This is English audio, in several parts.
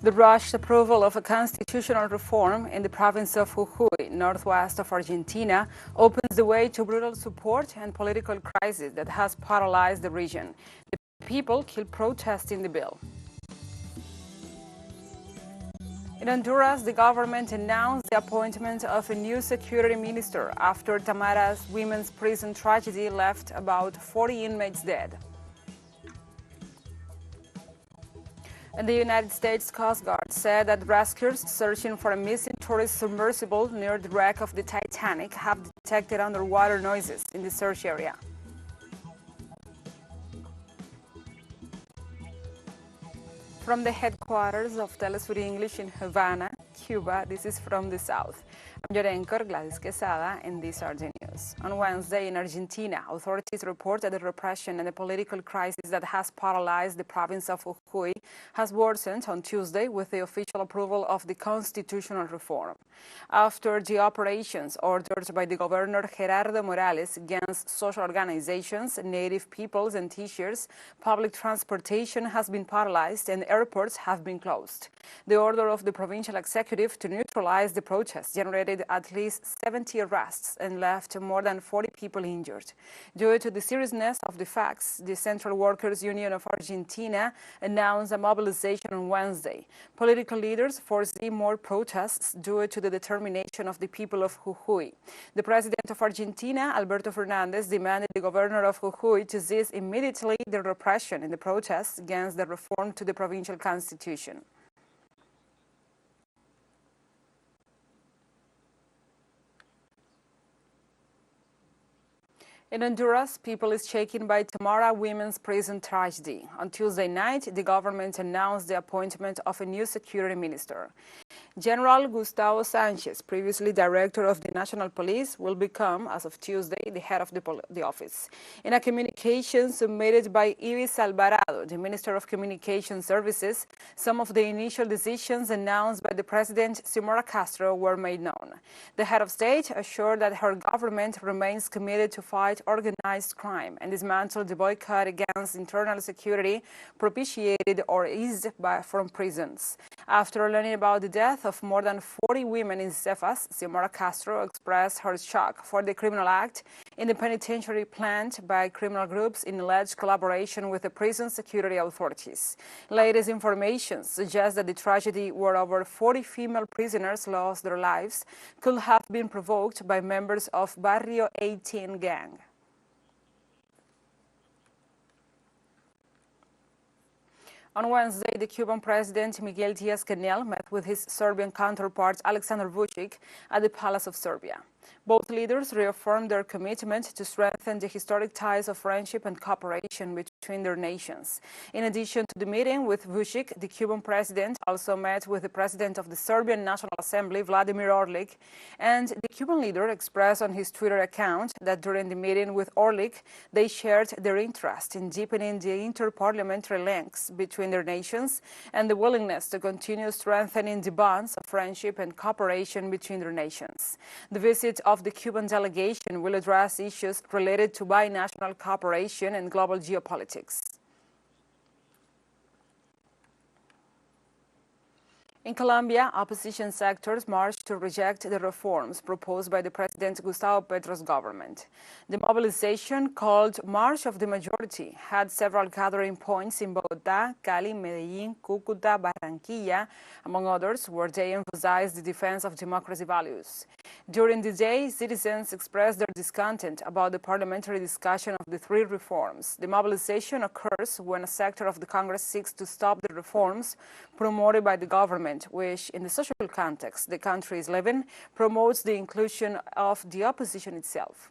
The rushed approval of a constitutional reform in the province of Jujuy, northwest of Argentina, opens the way to brutal support and political crisis that has paralyzed the region. The people keep protesting the bill. In Honduras, the government announced the appointment of a new security minister after Tamara's women's prison tragedy left about 40 inmates dead. And the United States Coast Guard said that rescuers searching for a missing tourist submersible near the wreck of the Titanic have detected underwater noises in the search area. From the headquarters of TeleSUR English in Havana, Cuba, this is From the South. I'm your anchor, Gladys Quesada, and these are the news. On Wednesday in Argentina, authorities reported the repression and the political crisis that has paralyzed the province of Jujuy has worsened on Tuesday with the official approval of the constitutional reform. After the operations ordered by the governor Gerardo Morales against social organizations, native peoples and teachers, public transportation has been paralyzed and airports have been closed. The order of the provincial executive to neutralize the protests generated at least 70 arrests and left more than 40 people injured. Due to the seriousness of the facts, the Central Workers Union of Argentina announced a mobilization on Wednesday. Political leaders foresee more protests due to the determination of the people of Jujuy. The president of Argentina, Alberto Fernandez, demanded the governor of Jujuy to cease immediately the repression in the protests against the reform to the provincial constitution. In Honduras, people is shaken by Tamara women's prison tragedy. On Tuesday night, the government announced the appointment of a new security minister. General Gustavo Sanchez, previously director of the National Police, will become, as of Tuesday, the head of the office. In a communication submitted by Ibis Alvarado, the Minister of Communication Services, some of the initial decisions announced by the President Xiomara Castro were made known. The head of state assured that her government remains committed to fight organized crime and dismantle the boycott against internal security propitiated or eased from prisons. After learning about the death of more than 40 women in Cephas, Xiomara Castro expressed her shock for the criminal act in the penitentiary planned by criminal groups in alleged collaboration with the prison security authorities. Latest information suggests that the tragedy, where over 40 female prisoners lost their lives, could have been provoked by members of Barrio 18 gang. On Wednesday, the Cuban President Miguel DiazCanel met with his Serbian counterpart Aleksandar Vučić at the Palace of Serbia. Both leaders reaffirmed their commitment to strengthen the historic ties of friendship and cooperation between their nations. In addition to the meeting with Vučić, the Cuban president also met with the president of the Serbian National Assembly, Vladimir Orlic, and the Cuban leader expressed on his Twitter account that during the meeting with Orlic, they shared their interest in deepening the interparliamentary links between their nations and the willingness to continue strengthening the bonds of friendship and cooperation between their nations. The visit of the Cuban delegation will address issues related to binational cooperation and global geopolitics. In Colombia, opposition sectors marched to reject the reforms proposed by the President Gustavo Petro's government. The mobilization, called March of the Majority, had several gathering points in Bogotá, Cali, Medellín, Cúcuta, Barranquilla, among others, where they emphasized the defense of democracy values. During the day, citizens expressed their discontent about the parliamentary discussion of the three reforms. The mobilization occurs when a sector of the Congress seeks to stop the reforms promoted by the government, which, in the social context the country is living, promotes the inclusion of the opposition itself.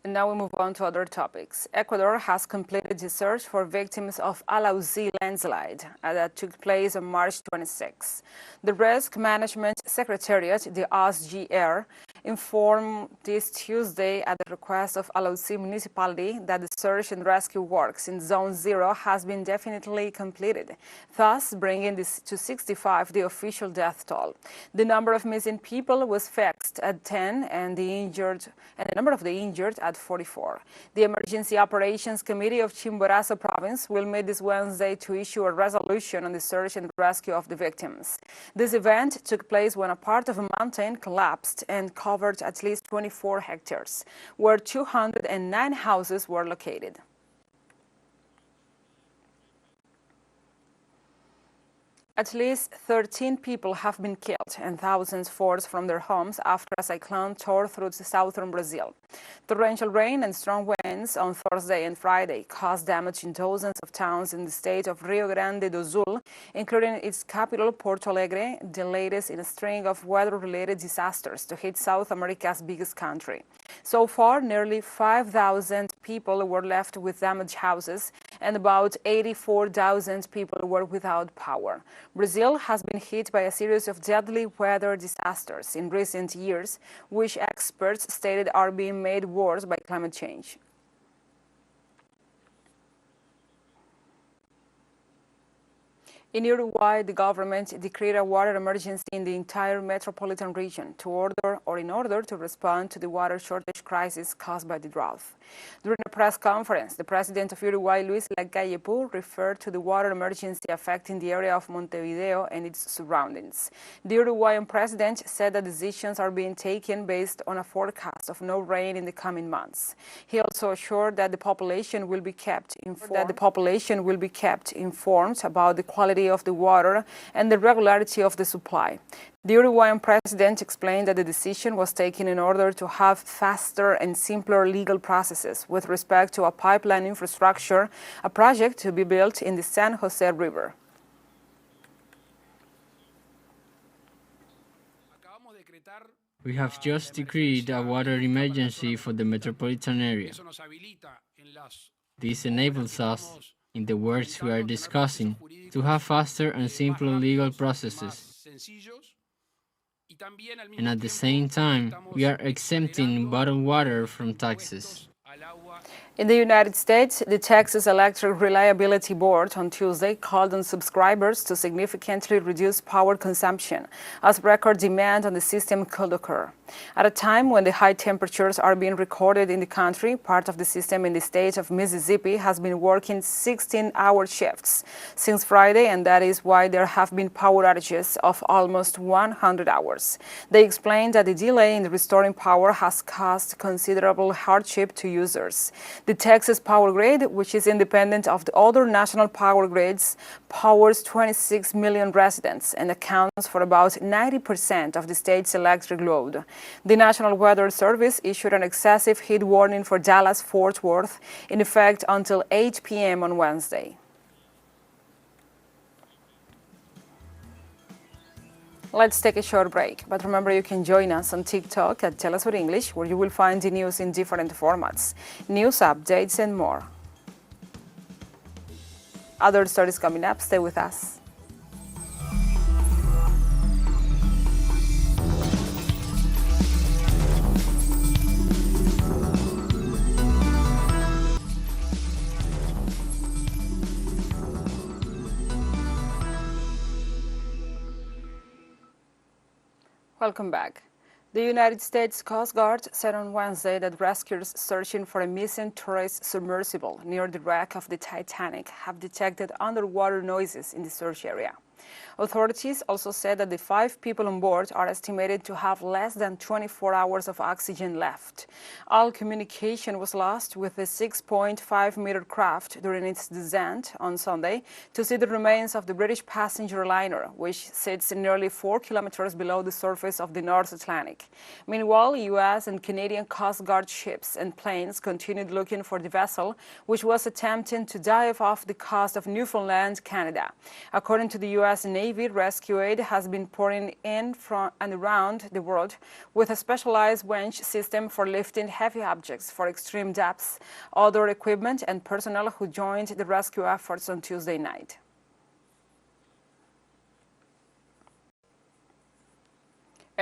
And now we move on to other topics. Ecuador has completed the search for victims of Alausí landslide that took place on March 26. The Risk Management Secretariat, the OSGR, informed this Tuesday at the request of Alosi municipality that the search and rescue works in Zone 0 has been definitely completed, thus bringing this to 65 the official death toll. The number of missing people was fixed at 10 and the number of the injured at 44. The Emergency Operations Committee of Chimborazo province will meet this Wednesday to issue a resolution on the search and rescue of the victims. This event took place when a part of a mountain collapsed and covered at least 24 hectares, where 209 houses were located. At least 13 people have been killed and thousands forced from their homes after a cyclone tore through southern Brazil. Torrential rain and strong winds on Thursday and Friday caused damage in dozens of towns in the state of Rio Grande do Sul, including its capital, Porto Alegre, the latest in a string of weather-related disasters to hit South America's biggest country. So far, nearly 5,000 people were left with damaged houses and about 84,000 people were without power. Brazil has been hit by a series of deadly weather disasters in recent years, which experts stated are being made worse by climate change. In Uruguay, the government declared a water emergency in the entire metropolitan region in order to respond to the water shortage crisis caused by the drought. During a press conference, the president of Uruguay, Luis Lacalle Pou, referred to the water emergency affecting the area of Montevideo and its surroundings. The Uruguayan president said that decisions are being taken based on a forecast of no rain in the coming months. He also assured that the population will be kept informed about the quality of the water and the regularity of the supply. The Uruguayan president explained that the decision was taken in order to have faster and simpler legal processes with respect to a pipeline infrastructure, a project to be built in the San Jose River. We have just decreed a water emergency for the metropolitan area. This enables us, in the words we are discussing, to have faster and simpler legal processes. And at the same time, we are exempting bottled water from taxes. In the United States, the Texas Electric Reliability Board on Tuesday called on subscribers to significantly reduce power consumption as record demand on the system could occur. At a time when the high temperatures are being recorded in the country, part of the system in the state of Mississippi has been working 16-hour shifts since Friday, and that is why there have been power outages of almost 100 hours. They explained that the delay in restoring power has caused considerable hardship to users. The Texas power grid, which is independent of the other national power grids, powers 26 million residents and accounts for about 90% of the state's electric load. The National Weather Service issued an excessive heat warning for Dallas-Fort Worth in effect until 8 p.m. on Wednesday. Let's take a short break, but remember you can join us on TikTok at TeleSUR English, where you will find the news in different formats, news updates and more. Other stories coming up, stay with us. Welcome back. The United States Coast Guard said on Wednesday that rescuers searching for a missing tourist submersible near the wreck of the Titanic have detected underwater noises in the search area. Authorities also said that the 5 people on board are estimated to have less than 24 hours of oxygen left. All communication was lost with the 6.5-meter craft during its descent on Sunday to see the remains of the British passenger liner, which sits nearly 4 kilometers below the surface of the North Atlantic. Meanwhile, U.S. and Canadian Coast Guard ships and planes continued looking for the vessel, which was attempting to dive off the coast of Newfoundland, Canada. According to the U.S. Navy, rescue aid has been pouring in from and around the world with a specialized winch system for lifting heavy objects for extreme depths, other equipment and personnel who joined the rescue efforts on Tuesday night.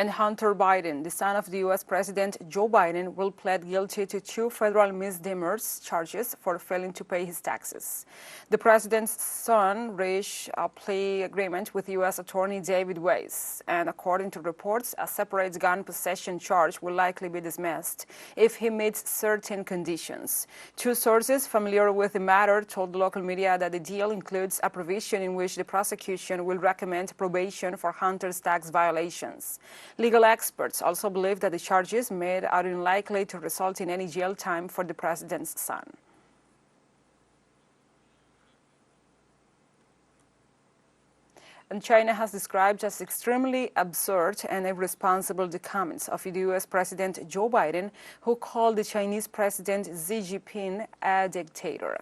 And Hunter Biden, the son of the U.S. President Joe Biden, will plead guilty to 2 federal misdemeanors charges for failing to pay his taxes. The president's son reached a plea agreement with U.S. Attorney David Weiss, and according to reports, a separate gun possession charge will likely be dismissed if he meets certain conditions. 2 sources familiar with the matter told the local media that the deal includes a provision in which the prosecution will recommend probation for Hunter's tax violations. Legal experts also believe that the charges made are unlikely to result in any jail time for the president's son. And China has described as extremely absurd and irresponsible the comments of the U.S. President Joe Biden, who called the Chinese President Xi Jinping a dictator.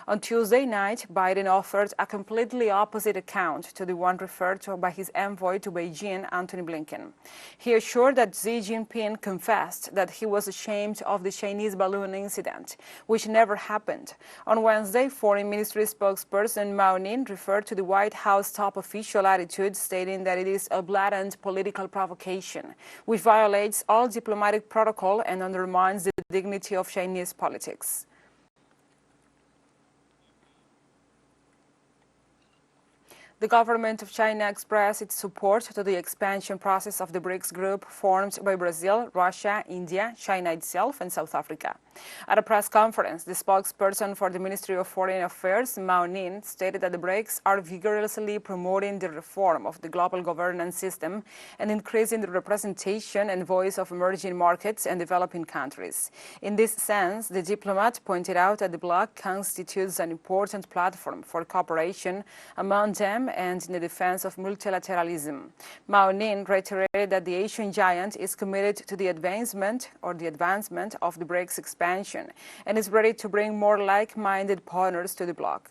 On Tuesday night, Biden offered a completely opposite account to the one referred to by his envoy to Beijing, Antony Blinken. He assured that Xi Jinping confessed that he was ashamed of the Chinese balloon incident, which never happened. On Wednesday, Foreign Ministry spokesperson Mao Ning referred to the White House top official attitude, stating that it is a blatant political provocation, which violates all diplomatic protocol and undermines the dignity of Chinese politics. The government of China expressed its support to the expansion process of the BRICS group formed by Brazil, Russia, India, China itself, and South Africa. At a press conference, the spokesperson for the Ministry of Foreign Affairs, Mao Ning, stated that the BRICS are vigorously promoting the reform of the global governance system and increasing the representation and voice of emerging markets and developing countries. In this sense, the diplomat pointed out that the bloc constitutes an important platform for cooperation among them and in the defense of multilateralism. Mao Ning reiterated that the Asian giant is committed to the advancement of the BRICS expansion and is ready to bring more like-minded partners to the bloc.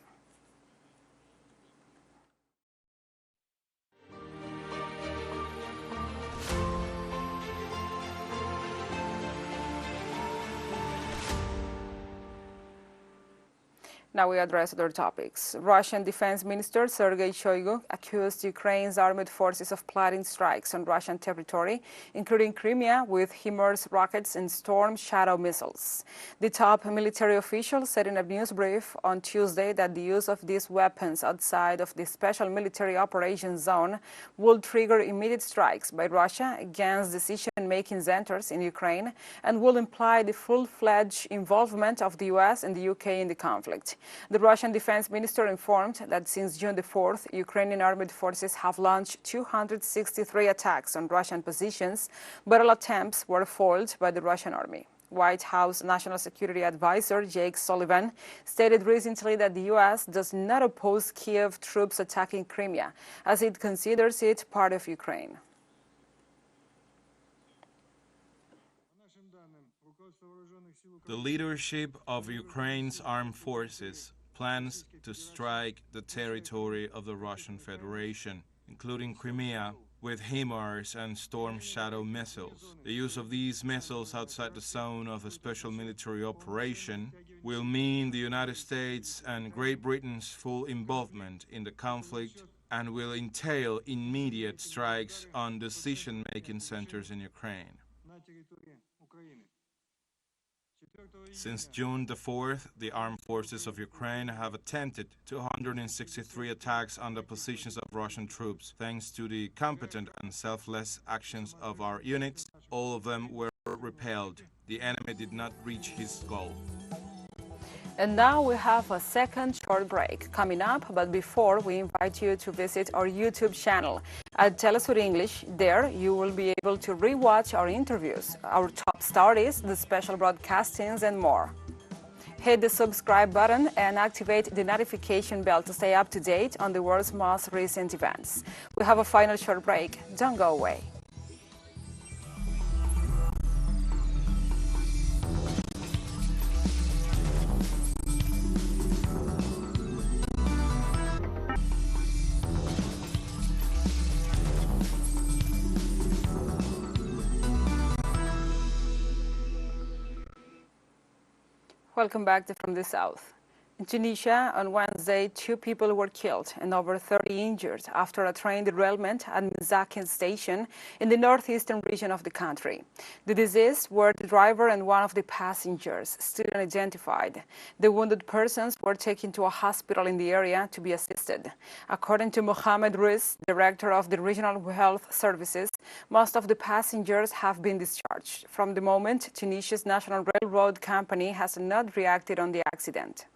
Now we address other topics. Russian Defense Minister Sergey Shoigu accused Ukraine's armed forces of planning strikes on Russian territory, including Crimea, with HIMARS rockets and Storm Shadow missiles. The top military official said in a news brief on Tuesday that the use of these weapons outside of the special military operations zone will trigger immediate strikes by Russia against decision-making centers in Ukraine and will imply the full-fledged involvement of the US and the UK in the conflict. The Russian Defense Minister informed that since June the 4th, Ukrainian armed forces have launched 263 attacks on Russian positions, but all attempts were foiled by the Russian army. White House National Security Advisor Jake Sullivan stated recently that the U.S. does not oppose Kiev troops attacking Crimea, as it considers it part of Ukraine. The leadership of Ukraine's armed forces plans to strike the territory of the Russian Federation, including Crimea, with HIMARS and Storm Shadow missiles. The use of these missiles outside the zone of a special military operation will mean the United States and Great Britain's full involvement in the conflict and will entail immediate strikes on decision-making centers in Ukraine. Since June the 4th, the armed forces of Ukraine have attempted 263 attacks on the positions of Russian troops. Thanks to the competent and selfless actions of our units, all of them were repelled. The enemy did not reach his goal. And now we have a second short break coming up, but before we invite you to visit our YouTube channel at TeleSUR English. There you will be able to rewatch our interviews, our top stories, the special broadcastings and more. Hit the subscribe button and activate the notification bell to stay up to date on the world's most recent events. We have a final short break. Don't go away. Welcome back to From the South. In Tunisia, on Wednesday, 2 people were killed and over 30 injured after a train derailment at Mzakin station in the northeastern region of the country. The deceased were the driver and one of the passengers, still unidentified. The wounded persons were taken to a hospital in the area to be assisted. According to Mohamed Ruiz, director of the Regional Health Services, most of the passengers have been discharged. From the moment, Tunisia's National Railroad Company has not reacted on the accident.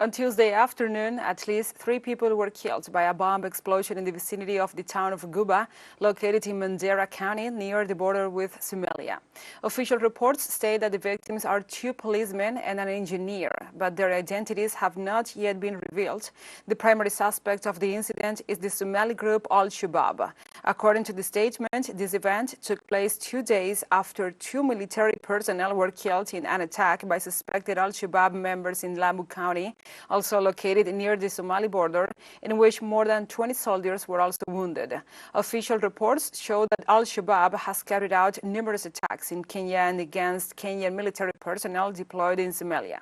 On Tuesday afternoon, at least 3 people were killed by a bomb explosion in the vicinity of the town of Guba, located in Mandera County, near the border with Somalia. Official reports state that the victims are 2 policemen and an engineer, but their identities have not yet been revealed. The primary suspect of the incident is the Somali group Al-Shabaab. According to the statement, this event took place 2 days after 2 military personnel were killed in an attack by suspected Al-Shabaab members in Lamu County, also located near the Somali border, in which more than 20 soldiers were also wounded. Official reports show that Al-Shabaab has carried out numerous attacks in Kenya and against Kenyan military personnel deployed in Somalia.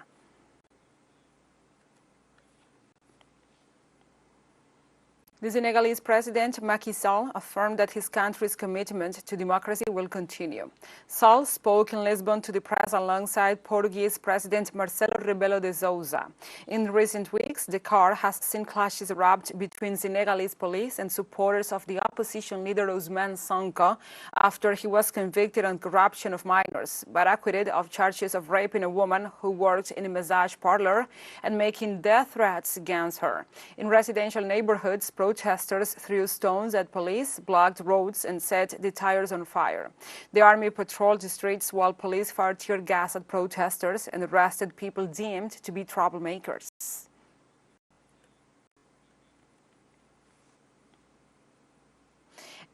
The Senegalese President Macky Sall affirmed that his country's commitment to democracy will continue. Sall spoke in Lisbon to the press alongside Portuguese President Marcelo Rebelo de Sousa. In recent weeks, Dakar has seen clashes erupt between Senegalese police and supporters of the opposition leader Ousmane Sonko after he was convicted on corruption of minors, but acquitted of charges of raping a woman who worked in a massage parlor and making death threats against her. In residential neighborhoods, protesters threw stones at police, blocked roads, and set the tires on fire. The army patrolled the streets while police fired tear gas at protesters and arrested people deemed to be troublemakers.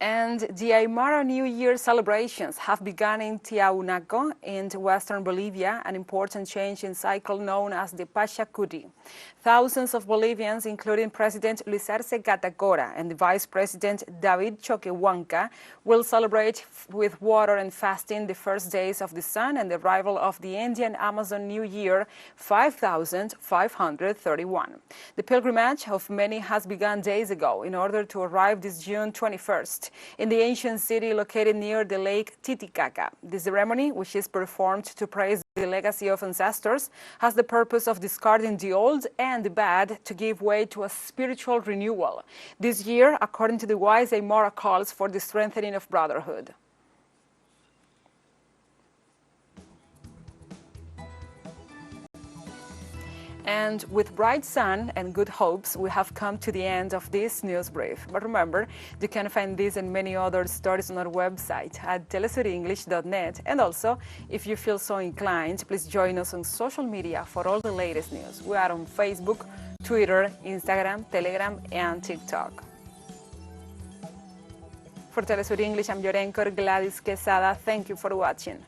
And the Aymara New Year celebrations have begun in Tiahuanaco in western Bolivia, an important change in cycle known as the Pachacuri. Thousands of Bolivians, including President Luis Arce Catacora and the Vice President David Choquehuanca, will celebrate with water and fasting the first days of the sun and the arrival of the Indian Amazon New Year 5531. The pilgrimage of many has begun days ago in order to arrive this June 21st. In the ancient city located near the lake Titicaca. The ceremony, which is performed to praise the legacy of ancestors, has the purpose of discarding the old and the bad to give way to a spiritual renewal. This year, according to the wise Aymara, calls for the strengthening of brotherhood. And with bright sun and good hopes, we have come to the end of this news brief. But remember, you can find this and many other stories on our website at telesurenglish.net. And also, if you feel so inclined, please join us on social media for all the latest news. We are on Facebook, Twitter, Instagram, Telegram, and TikTok. For TeleSUR English, I'm your anchor, Gladys Quesada. Thank you for watching.